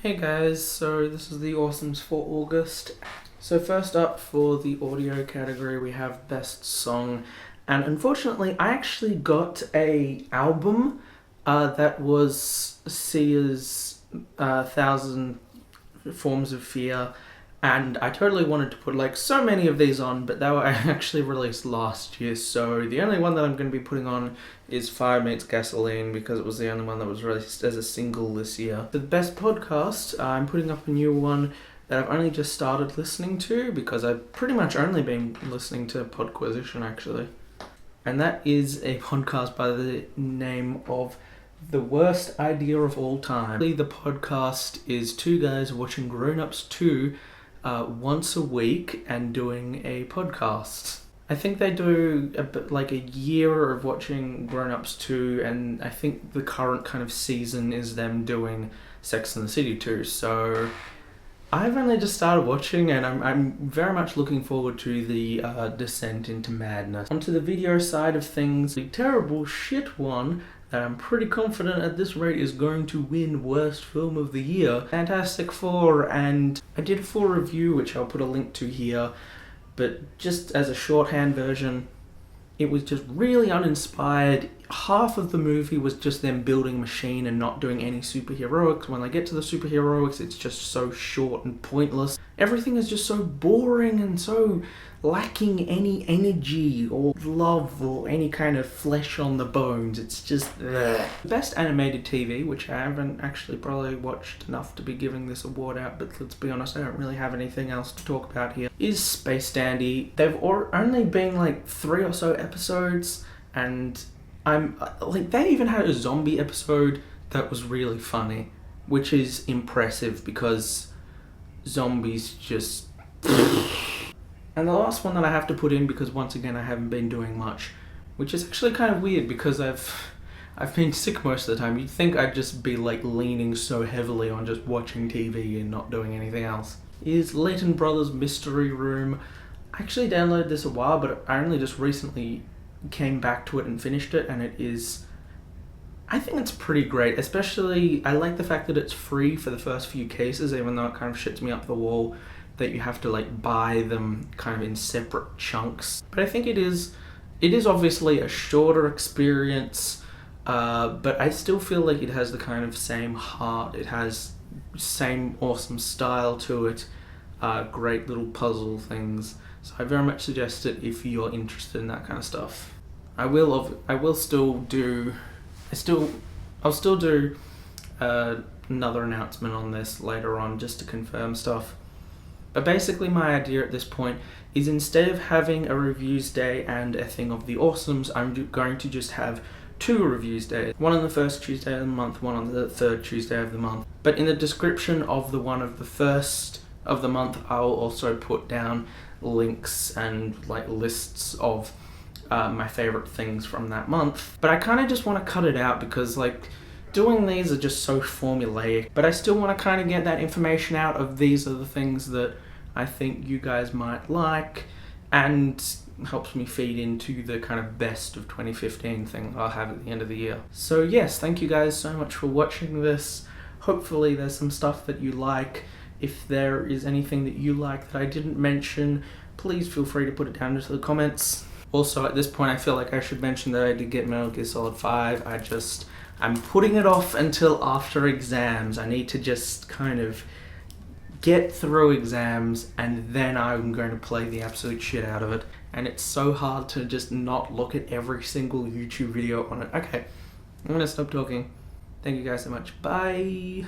Hey guys, so this is the Awesomes for August. So first up for the audio category we have Best Song, and unfortunately I actually got a album that was Sia's Thousand Forms of Fear, and I totally wanted to put like so many of these on, but they were actually released last year, so the only one that I'm going to be putting on is Fire Meets Gasoline because it was the only one that was released as a single this year. For the best podcast, I'm putting up a new one that I've only just started listening to because I've pretty much only been listening to Podquisition actually. And that is a podcast by the name of The Worst Idea of All Time. The podcast is two guys watching Grown Ups 2 once a week and doing a podcast. I think they do like a year of watching Grown Ups 2, and I think the current kind of season is them doing Sex and the City 2. So I've only just started watching, and I'm very much looking forward to the descent into madness. Onto the video side of things, the terrible shit one that I'm pretty confident at this rate is going to win Worst Film of the Year, Fantastic Four, and I did a full review which I'll put a link to here, but just as a shorthand version, it was just really uninspired. Half of the movie was just them building a machine and not doing any superheroics. When they get to the superheroics, it's just so short and pointless. Everything is just so boring and so lacking any energy or love or any kind of flesh on the bones. It's just ugh. Best animated TV, which I haven't actually probably watched enough to be giving this award out, but let's be honest, I don't really have anything else to talk about here, is Space Dandy. They've only been like 3 or so episodes, and I'm like, they even had a zombie episode that was really funny, which is impressive because zombies just And the last one that I have to put in, because once again I haven't been doing much, which is actually kind of weird because I've been sick most of the time. You'd think I'd just be like leaning so heavily on just watching TV and not doing anything else, is Leighton Brothers Mystery Room. I actually downloaded this a while, but I only just recently came back to it and finished it, and I think it's pretty great. Especially, I like the fact that it's free for the first few cases, even though it kind of shits me up the wall that you have to like buy them kind of in separate chunks. But I think it is obviously a shorter experience, but I still feel like it has the kind of same heart. It has same awesome style to it, great little puzzle things. So I very much suggest it if you're interested in that kind of stuff. I'll still do another announcement on this later on just to confirm stuff. But basically my idea at this point is, instead of having a reviews day and a thing of the awesomes, I'm going to just have 2 reviews days. One on the first Tuesday of the month, one on the third Tuesday of the month. But in the description of the one of the first of the month, I'll also put down links and like lists of my favorite things from that month. But I kind of just want to cut it out because like doing these are just so formulaic, but I still want to kind of get that information out of these are the things that I think you guys might like, and helps me feed into the kind of best of 2015 thing I'll have at the end of the year. So yes, thank you guys so much for watching this. Hopefully there's some stuff that you like. If there is anything that you like that I didn't mention, please feel free to put it down into the comments. Also, at this point I feel like I should mention that I did get Metal Gear Solid 5. I'm putting it off until after exams. I need to just kind of get through exams, and then I'm going to play the absolute shit out of it. And it's so hard to just not look at every single YouTube video on it. Okay, I'm gonna stop talking. Thank you guys so much. Bye.